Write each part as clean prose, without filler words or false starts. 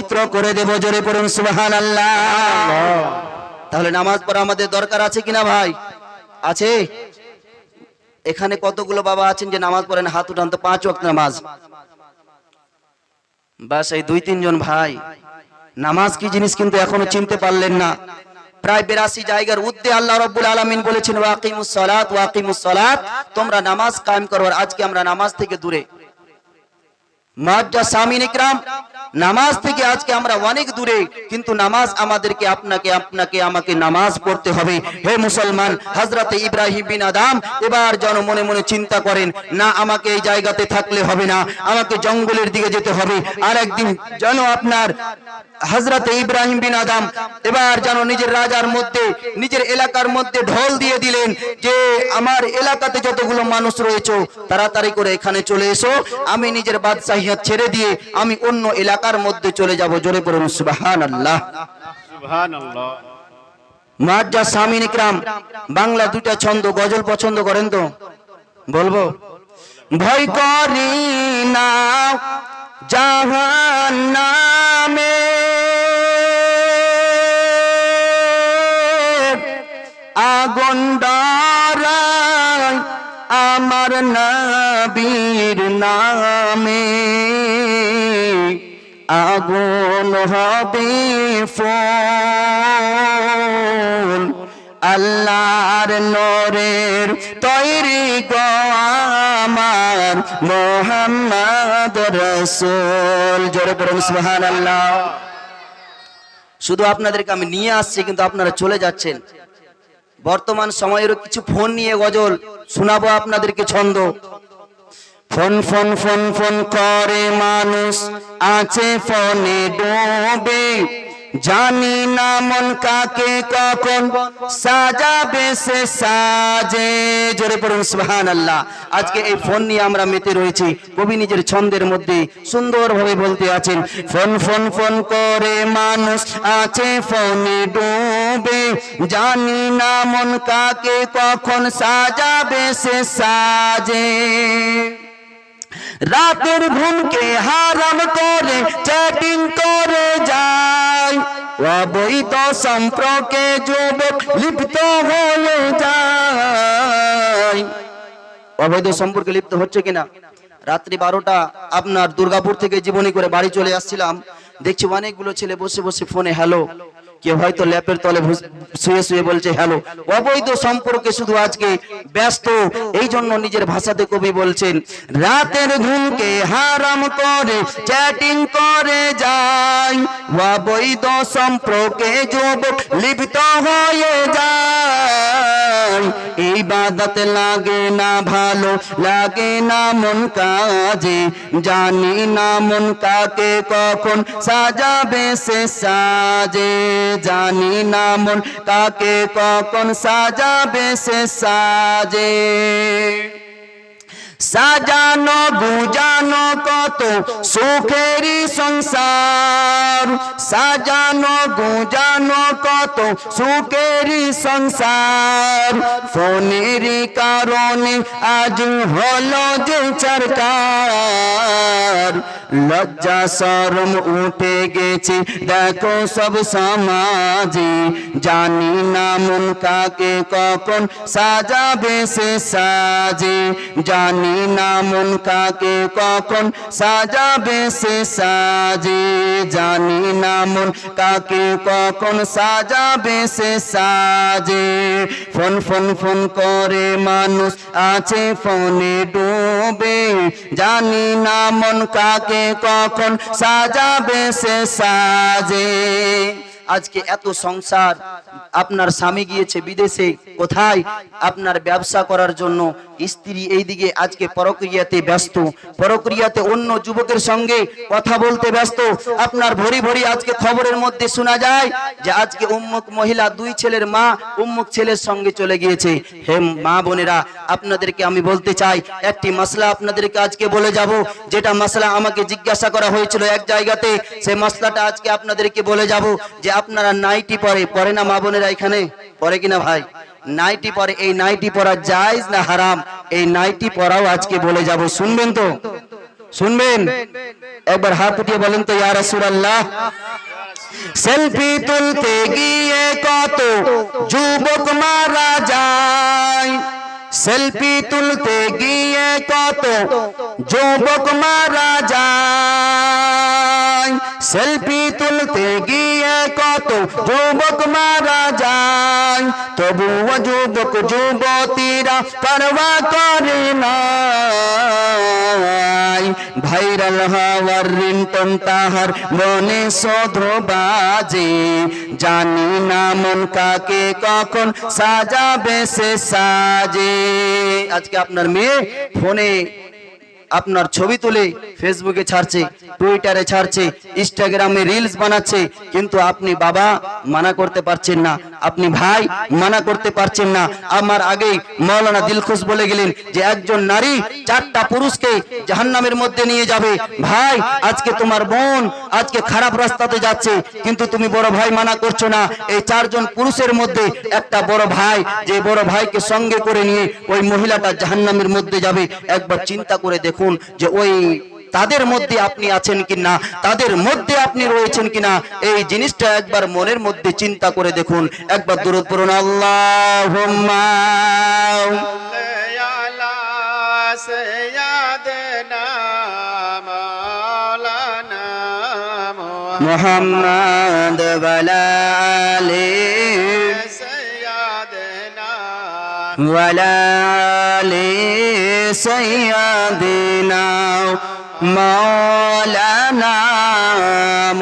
পবিত্র করে দেব। জোরে পড়ুন সুবহানাল্লাহ। তাহলে নামাজ পড়া আমাদের দরকার আছে কিনা ভাই? আছে? এখানে কতগুলো বাবা আছেন যে নামাজ পড়েন? হাত উঠান তো। 5 ওয়াক্ত নামাজ। বাস এই 2-3 জন ভাই নামাজ কি জিনিস কিন্তু এখনো চিনতে পারলেন না। প্রায় 82 জায়গার উদ্দে আল্লাহ রাব্বুল আলামিন বলেছেন ওয়াকিমুস সালাত ওয়াকিমুস সালাত, তোমরা নামাজ কায়েম করো। আর আজকে আমরা নামাজ থেকে দূরে। মুআজ্জাজ সামিন ইকরাম, নামাজ থেকে আজকে আমরা অনেক দূরে। কিন্তু নামাজ আমাদেরকে আপনাকে আমাকে নামাজ পড়তে হবে। হে মুসলমান, হযরতে ইব্রাহিম বিন আদম এবার যেন মনে মনে চিন্তা করেন, না আমাকে এই জায়গাতে থাকলে হবে না, আমাকে জঙ্গলের দিকে যেতে হবে। আর একদিন যেন আপনার হযরতে ইব্রাহিম বিন আদম এবার যেন নিজের রাজার মধ্যে, নিজের এলাকার মধ্যে ঢোল দিয়ে দিলেন যে আমার এলাকাতে যতগুলো মানুষ রয়েছে তাড়াতাড়ি করে এখানে চলে এসো, আমি নিজের বাদশাহিয়ত ছেড়ে দিয়ে আমি অন্য এলাকার মধ্যে চলে যাব। জোরে পড়ুন সুবহানাল্লাহ। সুবহানাল্লাহ। মুআজ্জাজ সামিন ইকরাম বাংলা 2টা ছন্দ গজল পছন্দ করেন তো? বলবো। ভয় করি না জাহান্নামে, আগুন ডরায় আমার নবীর নামে, আগুন হবে ফুল আল্লাহর নূরের তৈরি গো আমার মুহাম্মদ রাসূল। জোরে পড়ুন সুবহানাল্লাহ। শুধু আপনাদেরকে আমি নিয়ে আসছি কিন্তু আপনারা চলে যাচ্ছেন। বর্তমান সময়েরও কিছু ফোন নিয়ে গজল শোনাবো আপনাদেরকে ছন্দ। ফোন ফোন ফোন ফোন করে মানুষ আছে ফোনে ডুবে, জানি না মন কাকে কখন সাজাবে সে সাজে। জোরে পড়ুন সুবহানাল্লাহ। আজকে এই ফোন নিয়ে আমরা মেতে রয়েছি। কবি নিজের ছন্দের মধ্যে সুন্দরভাবে বলতে আছেন, ফোন ফোন ফোন করে মানুষ আছে ফোনে ডুবে, জানি না মন কাকে কখন সাজাবে সে সাজে। রাতের ঘুমকে হারাম করে চ্যাটিং করে যায়, অবৈধ সম্পর্কে যুবক লিপ্ত হয়ে যায়। অবৈধ সম্পর্কে লিপ্ত হচ্ছে কিনা? রাত্রি 12টা আপনার দুর্গাপুর থেকে জীবনী করে বাড়ি চলে আসছিলাম, দেখছি অনেকগুলো ছেলে বসে বসে ফোনে হ্যালো, কেউ হয়তো ল্যাপের তলে শুয়ে শুয়ে বলছে হ্যালো। অবৈধ সম্পর্কে শুধু আজকে ব্যস্ত। এই জন্য নিজের ভাষাতে কবি বলছেন, রাতের ঘুমকে হারাম করে চ্যাটিং করে যায়, অবৈধ সম্পর্কে যুবক লিপ্ত হয়ে যায়। ইবাদত লাগে না ভালো, লাগে না মন কাজে, জানি না মন কাকে কখন সাজাবে সে সাজে, জানি না মন কাকে কখন সাজাবে সে সাজে। সাজানো গুজানো কত সুখেরই সংসার, সাজানো গুজানো কত সুখেরই সংসার, ফোনেরই কারণে আজ হলো যে চরকার। লজ্জা শরম উঠে গেছে দেখো সব সমাজে, জানি না মন কাকে কখন সাজাবে সে সাজে, জানি না মন কাকে কখন সাজাবে সে সাজে, জানি না মন কাকে কখন সাজাবে সে সাজে। ফোন ফোন ফোন করে মানুষ আছে ফোনে ডুবে, জানি না মন কাকে কখন সাজাবে সে সাজে। আজকে এত সংসার, আপনার স্বামী গিয়েছে বিদেশে, কোথায়? আপনার ব্যবসা করার জন্য। স্ত্রী এইদিকে আজকে পরক্রিয়াতে ব্যস্ত, পরক্রিয়াতে অন্য যুবকের সঙ্গে কথা বলতে ব্যস্ত। আপনার ভরি ভরি আজকে খবরের মধ্যে শোনা যায় যে আজকে উম্মুক মহিলা 2 ছেলের মা উম্মুক ছেলের সঙ্গে চলে গিয়েছে। হে মা বোনেরা, আপনাদেরকে আমি বলতে চাই একটি মাসলা আপনাদেরকে আজকে বলে যাব, যেটা মাসলা আমাকে জিজ্ঞাসা করা হয়েছিল এক জায়গাতে। সেই মাসলাটা আজকে আপনাদেরকে বলে যাব যে আপনারা নাইটি পরে না মা বোনেরা? এখানে পরে কিনা ভাই? নাইটি পরে। এই নাইটি পরা জায়েজ না হারাম? এই নাইটি পরাও আজকে বলে যাব, শুনবেন তো? শুনবেন? একবার হাত উঠিয়ে বলেন তো ইয়া রাসূলুল্লাহ। সেলফি তুলতে গিয়ে কত যুবক মারা যায়, সেলফি তুলতে গিয়ে কত যুবক মারা যায়, সেলফি তুলতে গিয়ে কত যুবক মারা যায়, তবুও যুবক যুবতীরা পরোয়া করে না। ভাইরাল হওয়ার রিংটোন তাহার মনে শুধু বাজে, জানি না মন কাকে কখন সাজাবে সে সাজে। আজকে আপনার মেয়ে ফোনে আপনার ছবি তুলে ফেসবুকে ছাড়ছে, টুইটারে ছাড়ছে, ইনস্টাগ্রামে রিলস বানাচ্ছে, কিন্তু আপনি বাবা মানা করতে পারছেন না, আপনি ভাই মানা করতে পারছেন না। আমার আগেই মাওলানা দিলখুশ বলে গেলেন যে একজন নারী 4টা পুরুষকে জাহান্নামের মধ্যে নিয়ে যাবে। ভাই আজকে তোমার বোন আজকে খারাপ রাস্তাতে যাচ্ছে, কিন্তু তুমি বড় ভাই মানা করছো না। এই 4 জন পুরুষের মধ্যে একটা বড় ভাই, যে বড় ভাইকে সঙ্গে করে নিয়ে ওই মহিলাটা জাহান্নামের মধ্যে যাবে। একবার চিন্তা করে দেখুন যে ওই তাদের মধ্যে আপনি আছেন কিনা, তাদের মধ্যে আপনি রয়েছেন কিনা, এই জিনিসটা একবার মনের মধ্যে চিন্তা করে দেখুন। একবার দরুদ পড়ুন আল্লাহুম্মা মুহাম্মাদ ওয়ালা আলি ওয়ালা আলি সাইয়্যিদিনা মাওলানা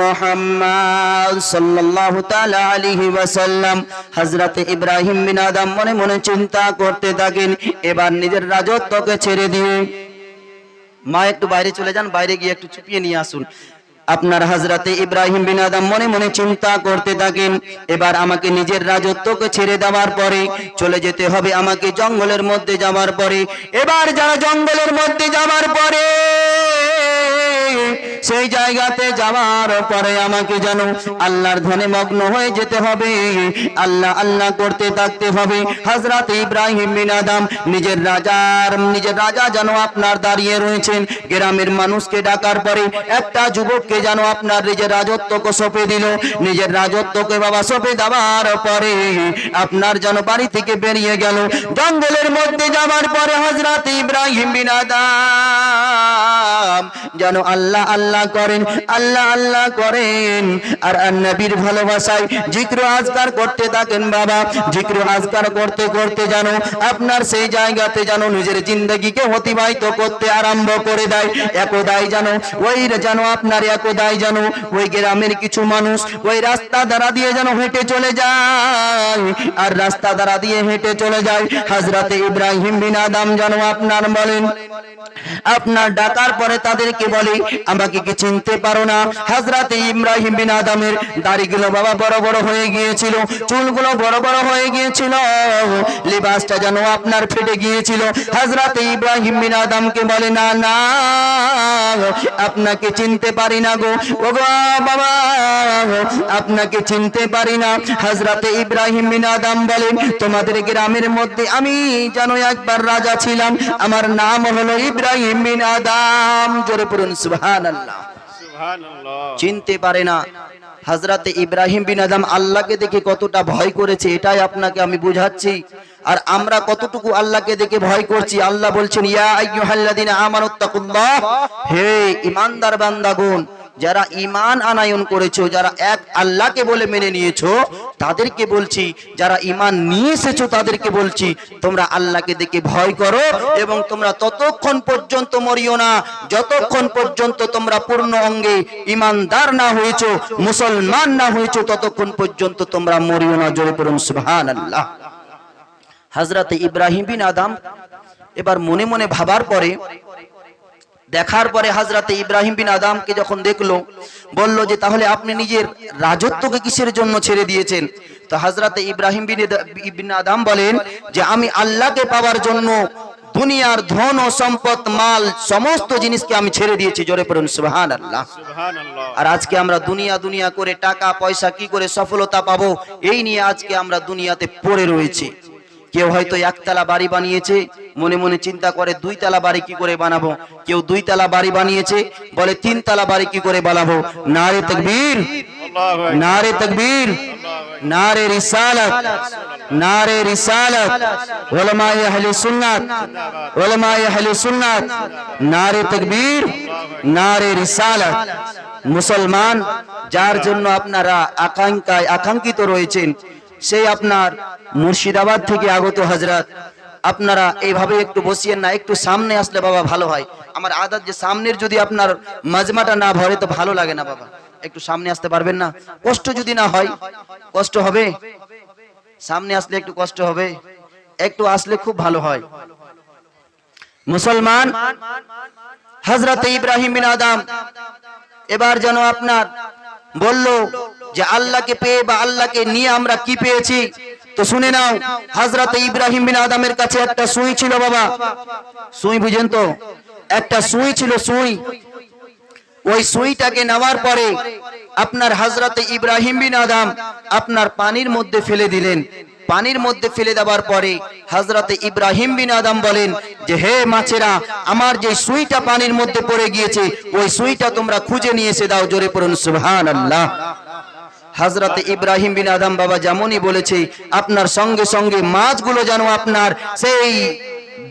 মুহাম্মদ সাল্লাল্লাহু তাআলা আলাইহি ওয়াসাল্লাম। হযরত ইব্রাহিম বিন আদম মনে মনে চিন্তা করতে থাকেন, এবার নিজের রাজত্বকে ছেড়ে দিয়ে মা একটু বাইরে চলে যান, বাইরে গিয়ে একটু চুপিয়ে নিয়ে আসুন। আপনার হযরতে ইব্রাহিম বিন আদম মনে মনে চিন্তা করতে থাকেন, এবার আমাকে নিজের রাজত্বকে ছেড়ে দেওয়ার পরে চলে যেতে হবে আমাকে জঙ্গলের মধ্যে যাওয়ার পরে। এবার যারা জঙ্গলের মধ্যে যাওয়ার পরে সেই জায়গাতে যাওয়ার পরে আমাকে যেন আল্লাহর ধ্যানে মগ্ন হয়ে যেতে হবে, আল্লাহ আল্লাহ করতে থাকতে হবে। হযরত ইব্রাহিম বিন আদম নিজের রাজা যেন আপনার দাঁড়িয়ে রয়েছেন। গ্রামের মানুষকে ডাকার পরে একটা যুবককে যেন আপনার নিজের রাজত্বকে সঁপে দিল। নিজের রাজত্বকে বাবা সঁপে দেওয়ার পরে আপনার যেন বাড়ি থেকে বেরিয়ে গেল। জঙ্গলের মধ্যে যাওয়ার পরে হযরত ইব্রাহিম বিন আদম যেন আল্লাহ আল্লাহ করেন, আল্লাহ আল্লাহ করেন, আর নবীর ভালোবাসায় জিক্র আজকার করতে থাকেন। বাবা জিক্র আজকার করতে করতে যেন আপনার সেই জায়গাতে যেন নিজের জিন্দগিকে অতিবাহিত করতে আরম্ভ করে দেয়। একদাই যেন ওই গ্রামের কিছু মানুষ ওই রাস্তা দ্বারা দিয়ে যেন হেঁটে চলে যায়, আর রাস্তা দ্বারা দিয়ে হেঁটে চলে যায়। হযরত ইব্রাহিম বিন আদম যেন আপনার বলেন, আপনার ডাকার পরে তাদেরকে বলে আমাকে কি চিনতে পারো না? হযরত ইব্রাহিম বিন আদমের দাড়িগুলো বাবা বড় বড় হয়ে গিয়েছিল, চুলগুলো বড় বড় হয়ে গিয়েছিল, লিবাসটা যেন আপনার ফেটে গিয়েছিল। হযরত ইব্রাহিম বিন আদমকে বলে না না আপনাকে চিনতে পারি না গো, ও বাবা আপনাকে চিনতে পারি না। হযরত ইব্রাহিম বিন আদম বলেন তোমাদের গ্রামের মধ্যে আমি যেন একবার রাজা ছিলাম, আমার নাম হলো ইব্রাহিম বিন আদম। জোরে পড়ুন সুবহানাল্লাহ। চিনতে পারে না। হযরত ইব্রাহিম বিন আদম আল্লাহকে দেখে কতটা ভয় করেছে এটাই আপনাকে আমি বুঝাচ্ছি, আর আমরা কতটুকু আল্লাহকে দেখে ভয় করছি। আল্লাহ বলছেন ইয়া আইয়ুহাল্লাযিনা আমানুত্তাকুল্লাহ, হে ঈমানদার বান্দাগণ, যারা ঈমান আনায়ন করেছো, যারা এক আল্লাহকে বলে মেনে নিয়েছো তাদেরকে বলছি, যারা ঈমান নিয়ে এসেছো তাদেরকে বলছি তোমরা আল্লাহকে দেখে ভয় করো, এবং তোমরা ততক্ষণ পর্যন্ত মরিও না যতক্ষণ পর্যন্ত তোমরা পূর্ণ অঙ্গে ঈমানদার না হয়েছো, মুসলমান না হয়েছো, ততক্ষণ পর্যন্ত তোমরা মরিও না। জোরে পড়ুন সুবহানাল্লাহ। হযরত ইব্রাহিম বিন আদম এবার মনে মনে ভাবার পরে দেখার পরে হযরত ইব্রাহিম বিন আদমকে যখন দেখলো বলল যে তাহলে আপনি নিজের রাজত্বকে কিসের জন্য ছেড়ে দিয়েছেন? তো হযরত ইব্রাহিম বিন আদম বলেন যে আমি আল্লাহকে পাওয়ার জন্য দুনিয়ার ধন ও সম্পদ মাল সমস্ত জিনিসকে আমি ছেড়ে দিয়েছি। জোরে পড়ুন সুবহানাল্লাহ। আর আজকে আমরা দুনিয়া করে টাকা পয়সা কি করে সফলতা পাবো এই নিয়ে আজকে আমরা দুনিয়াতে পড়ে রয়েছি। কেউ হয়তো একতলা বাড়ি বানিয়েছে, মনে মনে চিন্তা করে 2 তলা বাড়ি কি করে বানাবো। কেউ 2 তলা বাড়ি বানিয়েছে, বলে 3 তলা বাড়ি কি করে বানাবো। নারে তাকবীর, নারে তাকবীর, নারে রিসালাত, নারে রিসালাত, উলামায়ে আহলে সুন্নাত, উলামায়ে আহলে সুন্নাত, নারে তাকবীর, নারে রিসালাত। মুসলমান যার জন্য আপনারা আকাঙ্ক্ষিত রয়েছেন, সেই আপনার মুর্শিদাবাদ থেকে আগত হযরত, আপনারা এইভাবে একটু বসিয়েন না, একটু সামনে আসলে বাবা ভালো হয়। আমার আদত যে সামনের যদি আপনার মাজমাটা না ভরে তো ভালো লাগে না বাবা। একটু সামনে আসতে পারবেন না? কষ্ট যদি না হয়, কষ্ট হবে, সামনে আসলে একটু কষ্ট হবে, একটু আসলে খুব ভালো হয়। মুসলমান হযরত ইব্রাহিম বিন আদম এবার যেন আপনার বলল যে আল্লাহকে পেয়ে বা আল্লাহকে নিয়ে আমরা কি পেয়েছি। তো শুনে নাও, হযরত ইব্রাহিম বিন আদমের কাছে একটা সুই ছিল বাবা। সুই বুঝেন তো? একটা সুই ছিল, সুই। ওই সুইটাকে নেওয়ার পরে আপনার হযরত ইব্রাহিম বিন আদম আপনার পানির মধ্যে ফেলে দিলেন। পানির মধ্যে ফেলে দেওয়ার পরে হযরত ইব্রাহিম বিন আদম বলেন যে হে মাছেরা, আমার যে সুইটা পানির মধ্যে পড়ে গিয়েছে, ওই সুইটা তোমরা খুঁজে নিয়ে এসে দাও। জোরে পড়ুন সুবহানাল্লাহ। হযরত ইব্রাহিম বিন আদম বাবা যেমনই বলেছে, আপনার সঙ্গে সঙ্গে মাছগুলো যেন আপনার সেই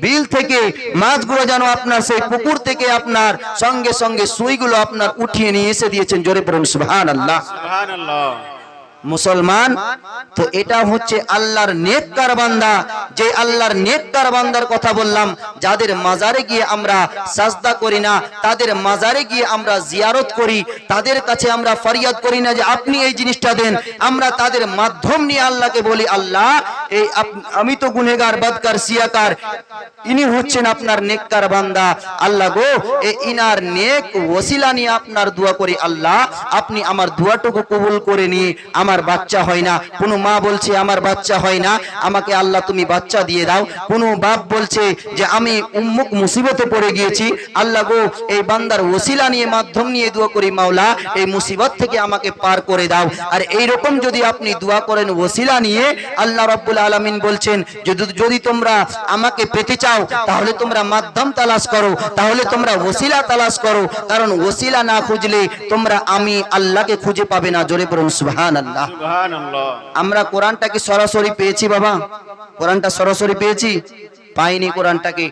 বিল থেকে, মাছগুলো যেন আপনার সেই পুকুর থেকে আপনার সঙ্গে সঙ্গে সুইগুলো আপনার উঠিয়ে নিয়ে এসে দিয়েছেন। জোরে পড়ুন সুবহানাল্লাহ। সুবহানাল্লাহ। মুসলমান তো এটা হচ্ছে আল্লাহর নেককার বান্দা। যে আল্লাহর নেককার বান্দার কথা বললাম, যাদের মাজারে গিয়ে আমরা সাজদা করি না, তাদের মাজারে গিয়ে আমরা জিয়ারত করি, তাদের কাছে আমরা ফরিয়াদ করি না যে আপনি এই জিনিসটা দেন। আমরা তাদের মাধ্যম নিয়ে আল্লাহকে বলি, আল্লাহ এই আমি তো গুনেহগার, বদকার, সিয়াকার, ইনি হচ্ছেন আপনার নেককার বান্দা। আল্লাহ গো, এই ইনার নেক ওসিলা নিয়ে আপনার দোয়া করি, আল্লাহ আপনি আমার দোয়াটুকু কবুল করে নিয়ে। আমার বাচ্চা হয় না, কোনো মা বলছে আমার বাচ্চা হয় না, আমাকে আল্লাহ তুমি বাচ্চা দিয়ে দাও। কোনো বাপ বলছে যে আমি উম্মুক মুসিবতে পড়ে গিয়েছি, আল্লাহ গো এই বান্দার ওসিলা নিয়ে, মাধ্যম নিয়ে দোয়া করি, মাওলা এই মুসিবত থেকে আমাকে পার করে দাও। আর এই রকম যদি আপনি দোয়া করেন ওসিলা নিয়ে, আল্লাহ রাব্বুল আলামিন বলছেন যদি তোমরা আমাকে পেতে চাও, তাহলে তোমরা মাধ্যম তালাশ করো, তাহলে তোমরা ওসিলা তালাশ করো, কারণ ওসিলা না খুঁজলে তোমরা আমি আল্লাহকে খুঁজে পাবে না। জোরে পড়ুন সুবহানাল্লাহ। সুবহানাল্লাহ। আমরা কোরআনটাকে সরাসরি পেয়েছি বাবা, কোরআনটা সরাসরি পেয়েছি? পাইনি। কোরআনটাকে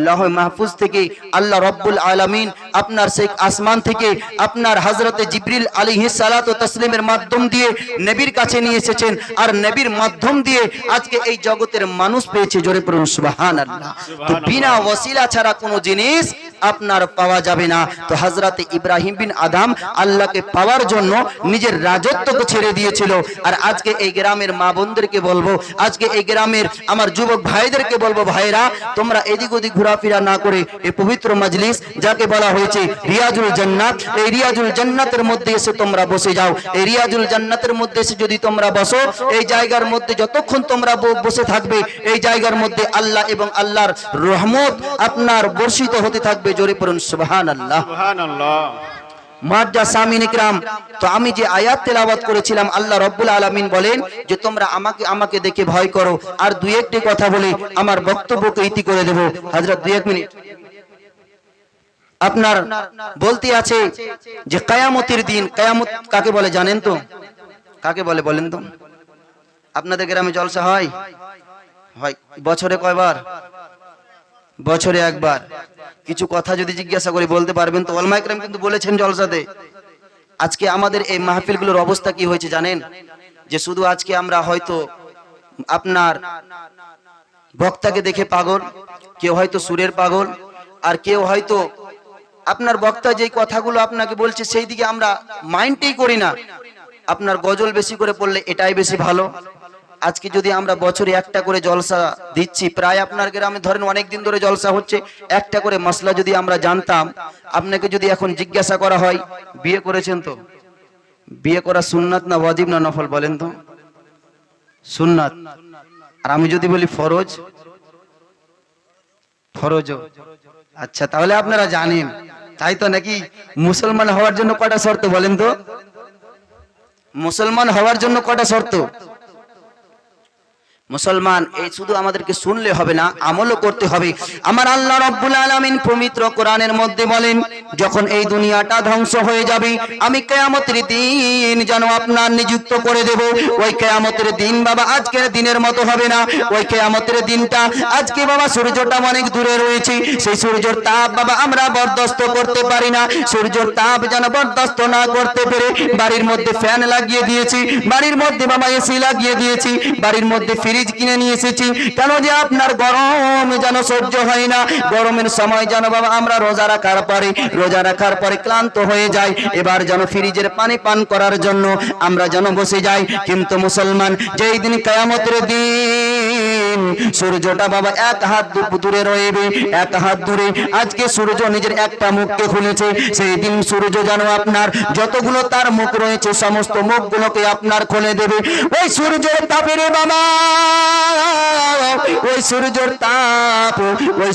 লৌহ মাহফুজ থেকে আল্লাহ রাব্বুল আলামিন আপনার সেই আসমান থেকে আপনার হযরতে জিবরিল আলাইহিস সালাতু তাসলিমের মাধ্যম দিয়ে নবীর কাছে নিয়ে এসেছেন, আর নবীর মাধ্যম দিয়ে আজকে এই জগতের মানুষ পেয়েছে। জোরে পড়ুন সুবহানাল্লাহ। তো বিনা ওসিলা ছাড়া কোনো জিনিস আপনার পাওয়া যাবে না। তো হযরতে ইব্রাহিম বিন আদম আল্লাহকে পাওয়ার জন্য নিজের রাজত্বকে ছেড়ে দিয়েছিল। আর আজকে এই গ্রামের মা বোনদেরকে বলবো, আজকে এই গ্রামের আমার যুবক ভাইদেরকে বলবো, ভাইরা তোমরা এদিক ওদিক ঘোরাফেরা না করে এই পবিত্র মজলিস যাকে বলা হয়েছে রিয়াজুল জান্নাত, এই রিয়াজুল জান্নাতের মধ্যে এসে তোমরা বসে যাও। এই রিয়াজুল জান্নাতের মধ্যে এসে যদি তোমরা বসো, এই জায়গার মধ্যে যতক্ষণ তোমরা বসে থাকবে, এই জায়গার মধ্যে আল্লাহ এবং আল্লাহর রহমত আপনার বর্ষিত হতে থাকবে। জোরে পড়ুন সুবহানাল্লাহ। সুবহানাল্লাহ। মাদ্দা সামিন ইকরাম। তো আমি যে আয়াত তেলাওয়াত করেছিলাম, আল্লাহ রাব্বুল আলামিন বলেন যে তোমরা আমাকে দেখে ভয় করো। আর দুই একটি কথা বলে আমার বক্তব্যকে ইতি করে দেব। হযরত 2-1 মিনিট আপনার বলতে আছে যে কিয়ামতের দিন, কিয়ামত কাকে বলে জানেন তো? কাকে বলে বলেন তো? আপনাদের গ্রামে জলসা হয়? হয়। বছরে কয়বার? বছরে একবার। কিছু কথা যদি জিজ্ঞাসা করি বলতে পারবেন তো? ওলামায়ে কেরাম কিন্তু বলেছেন জলসাতে। আজকে আমাদের এই মাহফিলগুলোর অবস্থা কি হয়েছে জানেন? যে শুধু আজকে আমরা হয়তো আপনার বক্তাকে দেখে পাগল, কেউ হয়তো সুরের পাগল, আর কেউ হয়তো আপনার বক্তা যেই কথাগুলো আপনাকে বলছে সেই দিকে আমরা মাইন্ডই করি না। আপনার গজল বেশি করে পড়লে এটাই বেশি ভালো। আজকে যদি আমরা বছরে একটা করে জলসা দিচ্ছি, প্রায় আপনার গ্রামে ধরেন অনেক দিন ধরে জলসা হচ্ছে, একটা করে মাসলা যদি আমরা জানতাম, আপনাকে যদি এখন জিজ্ঞাসা করা হয় বিয়ে করেছেন তো? বিয়ে করা সুন্নাত না ওয়াজিব না নফল বলেন তো? সুন্নাত। আর আমি যদি বলি ফরজ, ফরজও। আচ্ছা, তাহলে আপনারা জানেন, তাই তো নাকি? মুসলমান হওয়ার জন্য কটা শর্ত বলেন তো? মুসলমান হওয়ার জন্য কটা শর্ত? মুসলমান, এই শুধু আমাদেরকে শুনলে হবে না, আমলও করতে হবে। আমার আল্লাহ রাব্বুল আলামিন পবিত্র কোরআনের মধ্যে বলেন, যখন এই দুনিয়াটা ধ্বংস হয়ে যাবে, আমি কিয়ামতের দিন যেন আপনার নিযুক্ত করে দেব। ওই কিয়ামতের দিন বাবা আজকের দিনের মতো হবে না। ওই কিয়ামতের দিনটা আজকে বাবা সূর্যটা অনেক দূরে রয়েছে, সেই সূর্যের তাপ বাবা আমরা বরদাস্ত করতে পারি না। সূর্যের তাপ যেন বরদাস্ত না করতে পেরে বাড়ির মধ্যে ফ্যান লাগিয়ে দিয়েছি, বাড়ির মধ্যে বাবা এসি লাগিয়ে দিয়েছি, বাড়ির মধ্যে ফ্রিজ কিনে নিয়ে এসেছি। কেন যে আপনার গরম যেন সহ্য হয় না। গরমের সময় যেন বাবা আমরা রোজা রাখার পরে ক্লান্ত হয়ে যাই, এবার যেন ফ্রিজের পানি পান করার জন্য আমরা যেন বসে যাই। কিন্তু মুসলমান, যেই দিন কিয়ামতের দিন সূর্যটা বাবা এক হাত দূরে রয়েবে, এক হাত দূরে। আজকে সূর্য নিজের একটা মুখকে খুলেছে, সেই দিন সূর্য যেন আপনার যতগুলো তার মুখ রয়েছে সমস্ত মুখগুলোকে আপনার খুলে দেবে। ওই সূর্যের তাপের বাবা, ওই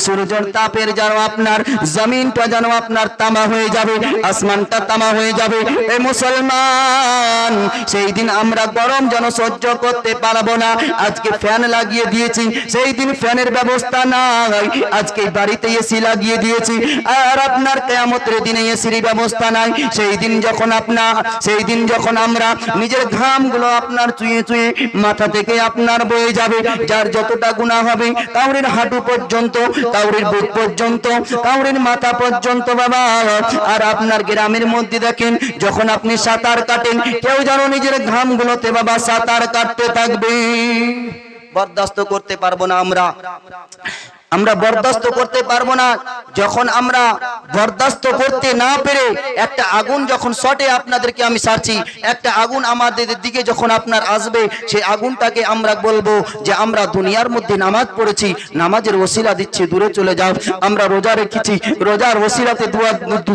সূর্যের তাপের যেন আপনার জমিনটা যেন আপনার তামা হয়ে যাবে, আসমানটা তামা হয়ে যাবে। এই মুসলমান, সেই দিন আমরা গরম যেন সহ্য করতে পারবো না। আজকে ফ্যান লাগিয়ে দিয়েছি, সেই দিন ফ্যানের ব্যবস্থা নাই। আজকে বাড়িতে এসি লাগিয়ে দিয়েছি, আর আপনার কিয়ামতের দিনে এসির ব্যবস্থা নাই। সেই দিন যখন আমরা নিজের ঘামগুলো আপনার চুয়ে চুয়ে মাথা থেকে আপনার বয়ে যাবে, যার যতটা গুনাহ হবে কাউরির হাঁটু পর্যন্ত, কাউরির বুক পর্যন্ত, কাউরির মাথা পর্যন্ত বাবা। আর আপনার গ্রামের মধ্যে দেখেন, যখন আপনি সাঁতার কাটেন, কেউ যেন নিজের ঘামগুলোতে বাবা সাঁতার কাটতে থাকবে। বরদাস্ত করতে পারবো না, আমরা বরদাস্ত করতে পারবো না। যখন আমরা বরদাস্ত করতে না পেরে একটা আগুন যখন শটে, আপনাদেরকে আমি সারছি, একটা আগুন আমাদের দিকে যখন আপনার আসবে, সেই আগুনটাকে আমরা বলবো যে আমরা দুনিয়ার মধ্যে নামাজ পড়েছি, নামাজের ওসিলা দিচ্ছি, দূরে চলে যাও। আমরা রোজা রেখেছি, রোজার ওসিলাতে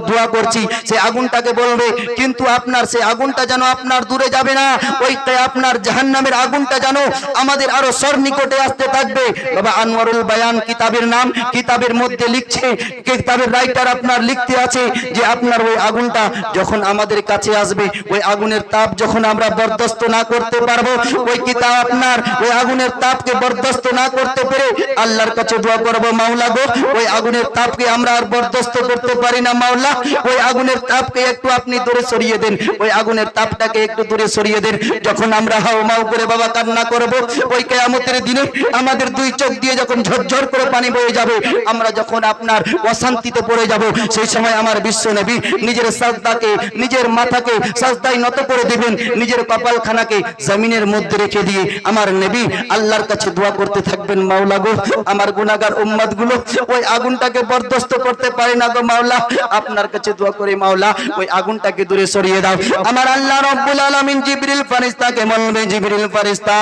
দোয়া করছি, সেই আগুনটাকে বলবে। কিন্তু আপনার সেই আগুনটা যেন আপনার দূরে যাবে না, ওইটাই আপনার জাহান্নামের আগুনটা যেন আমাদের আরো সন্নিকটে আসতে থাকবে। বাবা আনোয়ারুল বায়ান কিতাবের নাম, কিতাবের মধ্যে লিখছে, কিতাবের রাইটার আপনার লিখতে আছে যে আপনার ওই আগুনটা যখন আমাদের কাছে আসবে, ওই আগুনের তাপ যখন আমরা বরদাস্ত না করতে পারবো, ওই কিতাব আপনার ওই আগুনের তাপকে বরদাস্ত না করতে পেরে আল্লাহর কাছে দোয়া করব, মাওলা গো ওই আগুনের তাপকে আমরা আর বরদাস্ত করতে পারি না, মাওলা ওই আগুনের তাপকে একটু আপনি দূরে সরিয়ে দেন, ওই আগুনের তাপটাকে একটু দূরে সরিয়ে দেন। যখন আমরা হাও মাও করে বাবা কান্না করব, ওই কিয়ামতের দিনে আমাদের দুই চোখ দিয়ে যখন ঝরঝর করে পানি বয়ে যাবে, আমরা যখন আপনার অশান্তিতে পড়ে যাব, সেই সময় আমার বিশ্ব নবী নিজের সাজদাকে, নিজের মাথাকে সাজদায় নত করে দিবেন, নিজের কপালখানাকে জমিনের মধ্যে রেখে দিয়ে আমার নবী আল্লাহর কাছে দোয়া করতে থাকবেন, মাওলা গো আমার গুনাহগার উম্মত গুলো ওই আগুনটাকে বরদাস্ত করতে পারে না গো মাওলা, আপনার কাছে দোয়া করি মাওলা ওই আগুনটাকে দূরে সরিয়ে দাও। আমার আল্লাহ রাব্বুল আলামিন জিবরিল ফেরেশতাকে বলবে, জিবরিল ফেরেশতা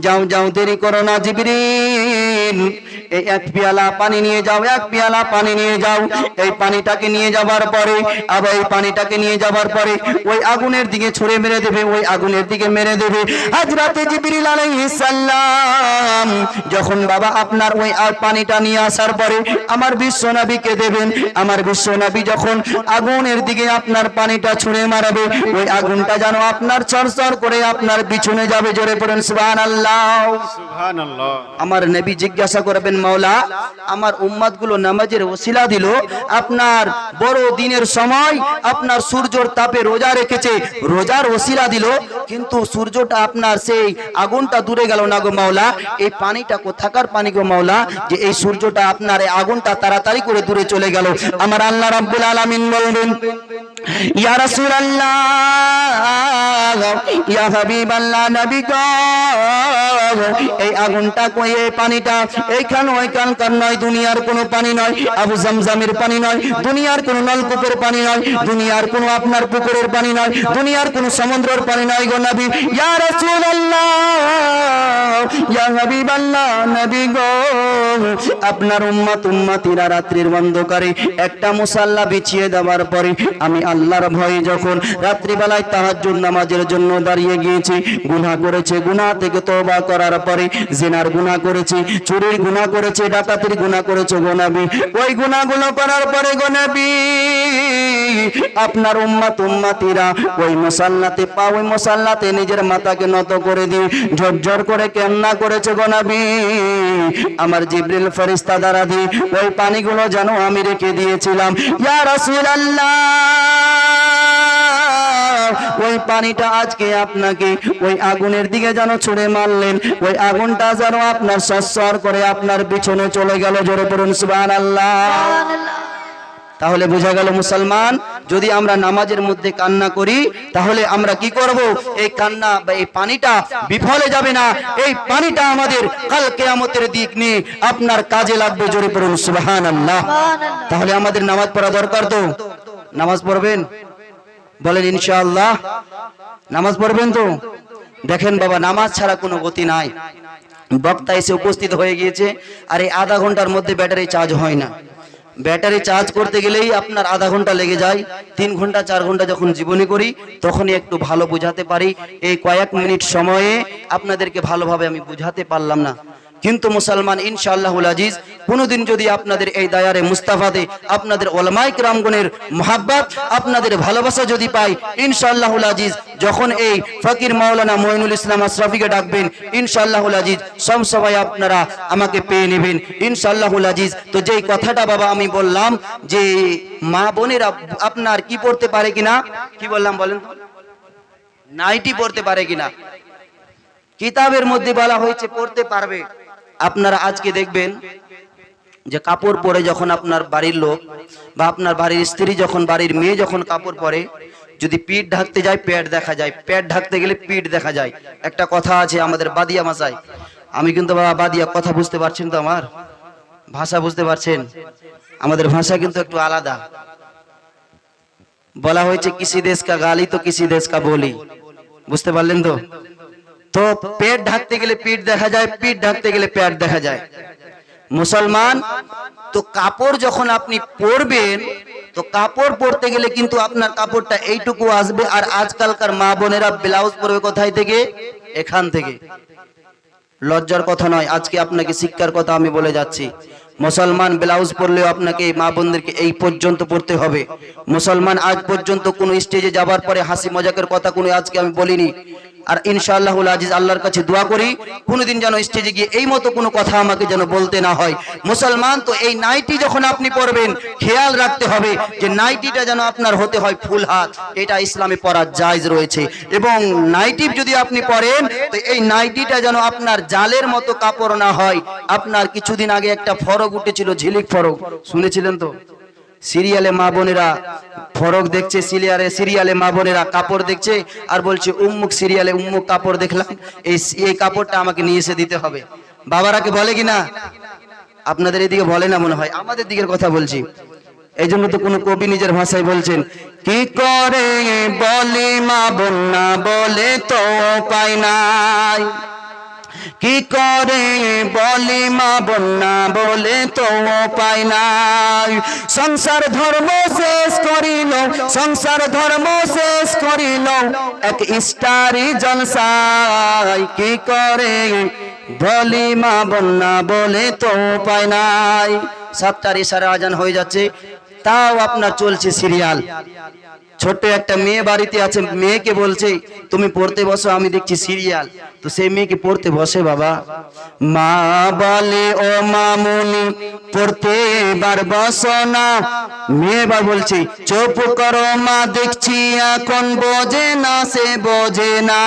যাও যাও, দেরি করো না জিবরিল, এই এক পেয়ালা পানি নিয়ে যাও, এক পেয়ালা পানি নিয়ে যাও। এই পানিটাকে নিয়ে যাবার পরে, আবার এই পানিটাকে নিয়ে যাবার পরে ওই আগুনের দিকে ছুঁড়ে মেরে দেবে, ওই আগুনের দিকে মেরে দেবে। হযরত জিবরিল আলাইহিস সালাম যখন বাবা আপনার ওই পানিটা নিয়ে আসার পরে আমার বিশ্ব নবীকে দেবেন, আমার বিশ্ব নবী যখন আগুনের দিকে আপনার পানিটা ছুঁড়ে মারবে, ওই আগুনটা যেন আপনার চরচর করে আপনার পিছনে যাবে। জোরে পড়েন সুবহানাল্লাহ, সুবহানাল্লাহ। আমার নবী জিজ্ঞাসা করবেন, মাওলা আমার উম্মত গুলো নামাজের ওসিলা দিল, আপনার বড় দিনের সময় আপনার সূর্যের তাপে রোজা রেখেছে, রোজার ওসিলা দিল, কিন্তু সূর্যটা আপনার সেই আগুনটা দূরে গেল না গো মাওলা, এই পানিটা কোথাকার পানি গো মাওলা, যে এই সূর্যটা আপনার এই আগুনটা তাড়াতাড়ি করে দূরে চলে গেল। আমার আল্লাহ রাব্বুল আলামিন বলবেন, ইয়া রাসূলুল্লাহ, ইয়া হাবিবাল্লাহ, নবী গো এই আগুনটা কই, এই পানিটা এইখান ওইখানকার নয়, দুনিয়ার কোনো পানি নয়, আবু জামজামের পানি নয়, দুনিয়ার কোনো নলকূপের পানি নয়, দুনিয়ার কোনো আপনার পুকুরের পানি নয়, দুনিয়ার কোনো সমুদ্রের পানি নয় গো নবী। ইয়া রাসূলুল্লাহ, ইয়া হাবিবাল্লাহ, নবী গো আপনার উম্মতিরা রাত্রির অন্ধকারে একটা মুসাল্লা বিছিয়ে দেওয়ার পরে আমি আল্লাহর ভয়ে যখন রাত্রিবেলায় তাহাজ্জুদ নামাজের জন্য দাঁড়িয়ে গিয়েছি, গুনাহ করেছে, গুনাহ থেকে তওবা করার পরে জিনার গুনাহ করেছি, চুরির গুনাহ করেছে, ডাকাতির গুনাহ করেছে গো নবী, ওই গুনাহগুলো করার পরে গো নবী আপনার উম্মতিরা ওই মুসাল্লাতে ওই মুসাল্লাতে নিজের মাথাকে নত করে দিয়ে ঝরঝর করে কান্না করেছে গো নবী। আমার জিবরিল ফেরেশতা দ্বারা দিয়ে ওই পানিগুলো যেন আমি রেখে দিয়েছিলাম। ইয়া রাসূলুল্লাহ, ওই পানিটা আজকে আপনাকে ওই আগুনের দিকে যেন ছুঁড়ে মারলেন, ওই আগুনটা যেন আপনার সস্বর করে আপনার পিছনে চলে গেল। জোরে পড়ুন সুবহানাল্লাহ। তাহলে বোঝা গেল মুসলমান, যদি আমরা নামাজের মধ্যে কান্না করি তাহলে আমরা কি করব? এই কান্না বা এই পানিটা বিফলে যাবে না, এই পানিটা আমাদের কাল কিয়ামতের দিক নিয়ে আপনার কাজে লাগবে। জোরে পড়ুন সুবহানাল্লাহ। তাহলে আমাদের নামাজ পড়া দরকার তো? নামাজ পড়বেন? বলেন ইনশাআল্লাহ। নামাজ পড়বেন তো? দেখেন বাবা, নামাজ ছাড়া কোনো গতি নাই। বক্তা এসে উপস্থিত হয়ে গিয়েছে, আর এই আধা ঘন্টার মধ্যে ব্যাটারি চার্জ হয় না। ব্যাটারি চার্জ করতে গেলেই আপনার আধা ঘন্টা লেগে যায়। 3 ঘন্টা 4 ঘন্টা যখন জীবনী করি তখনই একটু ভালো বুঝাতে পারি। এই কয়েক মিনিট সময়ে আপনাদেরকে ভালোভাবে আমি বুঝাতে পারলাম না। কিন্তু মুসলমান ইনশাআল্লাহুল আজিজ, কোনোদিন যদি আপনাদের এই দায়ারে মুস্তাফাতে আপনাদের ওলামায়ে কিরামগণের মুহাব্বত, আপনাদের ভালোবাসা যদি পাই, ইনশাআল্লাহুল আজিজ যখন এই ফকির মাওলানা মঈনুল ইসলাম আশরাফিকে ডাকবেন, ইনশাআল্লাহুল আজিজ সব সবাই আপনারা আমাকে পেয়ে নেবেন ইনশাআল্লাহুল আজিজ। তো যেই কথাটা বাবা আমি বললাম যে মা বোনেরা আপনার কি পড়তে পারে কিনা, কি বললাম বলেন? নাইটি পড়তে পারে কিনা? কিতাবের মধ্যে বলা হয়েছে পড়তে পারবে। আপনারা আজকে দেখবেন যে কাপড় পরে যখন আপনার বাড়ির লোক বা আপনার বাড়ির স্ত্রী যখন, বাড়ির মেয়ে যখন কাপড় পরে, যদি পিঠ ঢাকতে যায় পেট দেখা যায়, পেট ঢাকতে গেলে পিঠ দেখা যায়। একটা কথা আছে আমাদের বাদিয়া ভাষায়, আমি কিন্তু বাবা বাদিয়া কথা বুঝতে পারছেন তো? আমার ভাষা বুঝতে পারছেন? আমাদের ভাষা কিন্তু একটু আলাদা। বলা হয়েছে কিসি দেশ কা গালি তো কিসি দেশ কা বলি, বুঝতে পারলেন তো? তো পেট ঢাকতে গেলে পিঠ দেখা যায়, পিঠ ঢাকতে গেলে পেট দেখা যায়। মুসলমান, তো কাপড় যখন আপনি পরবেন, তো কাপড় পরতে গেলে কিন্তু আপনার কাপড়টা এইটুকু আসবে। আর আজকালকার মা বোনেরা ব্লাউজ পরবে কোথায় থেকে? এখান থেকে। লজ্জার কথা নয়, আজকে আপনাকে শিক্ষার কথা আমি বলে যাচ্ছি। মুসলমান, ব্লাউজ পরলেও আপনাকে মা বোনদেরকে এই পর্যন্ত পড়তে হবে। মুসলমান, আজ পর্যন্ত কোন স্টেজে যাবার পরে হাসি মজাকের কথা কোনো আজকে আমি বলিনি। আর ইনশাআল্লাহুল আজিজ আল্লাহর কাছে দোয়া করি কোনোদিন যেন স্টেজে গিয়ে এই মতো কোনো কথা আমাকে যেন বলতে না হয়। মুসলমান, তো এই নাইটি যখন আপনি পরবেন খেয়াল রাখতে হবে যে নাইটিটা যেন আপনার হতে হয় ফুল হাত। এটা ইসলামে পরা জায়েজ রয়েছে। এবং নাইটি যদি আপনি পরেন তো এই নাইটিটা যেন আপনার জালের মতো কাপড় না হয়। আপনার কিছুদিন আগে একটা ফরক উঠেছিল, ঝিলিক ফরক, শুনেছিলেন তো? সিরিয়ালে মা বোনেরা ফরক দেখছে, সিরিয়ালে মা বোনেরা কাপড় দেখছে আর বলছে উম্মুক সিরিয়ালে উম্মুক কাপড় দেখলাম, এই কাপড়টা আমাকে নিয়ে এসে দিতে হবে। বাবারাকে বলে কিনা? আপনাদের এদিকে বলে না মনে হয়, আমাদের দিকের কথা বলছি। এই জন্য তো কোনো কবি নিজের ভাষায় বলছেন, কি করে বলি মা বোন না বলে তো উপায় নাই, কি করে বলি মা বোন না বলে তো উপায় নাই। সংসার ধর্ম শেষ করিল, সংসার ধর্ম শেষ করিল এক স্টারি জলসায়, কি করে বলি মা বোন না বলে তো উপায় নাই। 7টার ইশারা আজান হয়ে যাচ্ছে, তাও আপনার চলছে সিরিয়াল। ছোট্ট একটা মেয়ে বাড়িতে আছে, মেয়েকে বলছে তুমি পড়তে বসো, আমি দেখছি সিরিয়াল। তো সেই মেয়েকে পড়তে বসে বাবা, মা বলে ও মামুনি পড়তে এবার বসো না। মেয়ে এবার বলছে চুপ করো মা, দেখছি এখন বোঝে না, সে বোঝে না।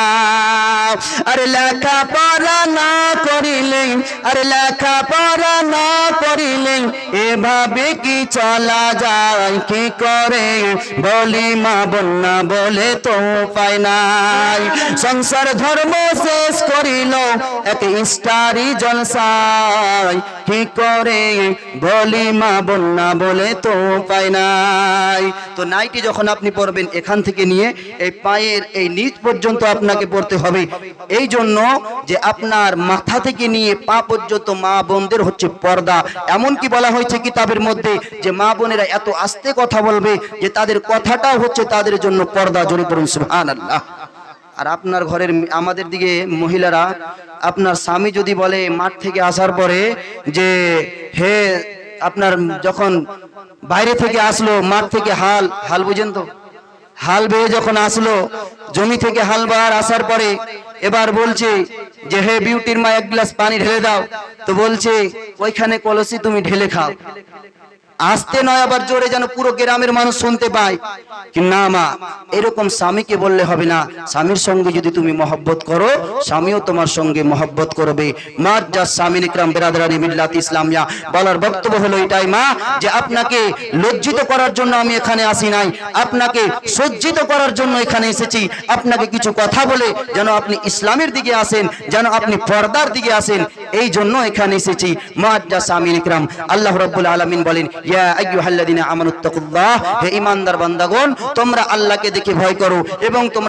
আরে লেখা পড়া না করিলে, আরে লেখা পড়া না করিলে এভাবে কি চলা যায়, কি করে বলি মা বোন না বলে তো উপায় নাই। সংসার ধর্ম শেষ করিল এক স্টারি জলসায়, কি করে বলি মা বোন না বলে তো উপায় নাই। তো নাইটি যখন আপনি পরবেন এখান থেকে নিয়ে এই পায়ের এই নিচ পর্যন্ত আপনাকে পড়তে হবে। এই জন্য যে আপনার মাথা থেকে নিয়ে পা পর্যন্ত মা বোনদের হচ্ছে পর্দা। এমনকি বলা হয়েছে কিতাবের মধ্যে যে মা বোনেরা এত আস্তে কথা বলবে যে তাদের কথাটাও হচ্ছে তাদের জন্য পর্দা। জোরে পড়ুন সুবহানাল্লাহ। আর আপনার ঘরের আমাদের দিকে মহিলারা, আপনার স্বামী যদি বলে মাঠ থেকে আসার পরে যে হে, আপনার যখন বাইরে থেকে আসলো, মাঠ থেকে হাল বুঝেন তো, হাল বেয়ে যখন আসলো, জমি থেকে হাল বার আসার পরে এবার বলছে যে হে বিউটির মা, এক গ্লাস পানি ঢেলে দাও। তো বলছে ওইখানে কলসি, তুমি ঢেলে খাও। আসতে নয় আবার জোরে, যেন পুরো গ্রামের মানুষ শুনতে পায়। কি না মা, এরকম স্বামীকে বললে হবে না। স্বামীর সঙ্গে যদি তুমি মহব্বত করো, স্বামীও তোমার সঙ্গে মহব্বত করবে। মাজ্জা স্বামী ইকরাম বিরাদরানি মিল্লাত ইসলামিয়া, বলার বক্তব্য হলো এটাই মা, যে আপনাকে লজ্জিত করার জন্য আমি এখানে আসি নাই, আপনাকে সজ্জিত করার জন্য এখানে এসেছি। আপনাকে কিছু কথা বলে যেন আপনি ইসলামের দিকে আসেন, যেন আপনি পর্দার দিকে আসেন, এই জন্য এখানে এসেছি। মাজ্জা স্বামী ইকরাম, আল্লাহ রাব্বুল আলামিন বলেন, ইয়া আইয়ুহাল্লাযিনা আমানুত্তাকুল্লাহ, হে ঈমানদার বান্দাগণ, তোমরা আল্লাহকে দেখে ভয় করো এবং তোমরা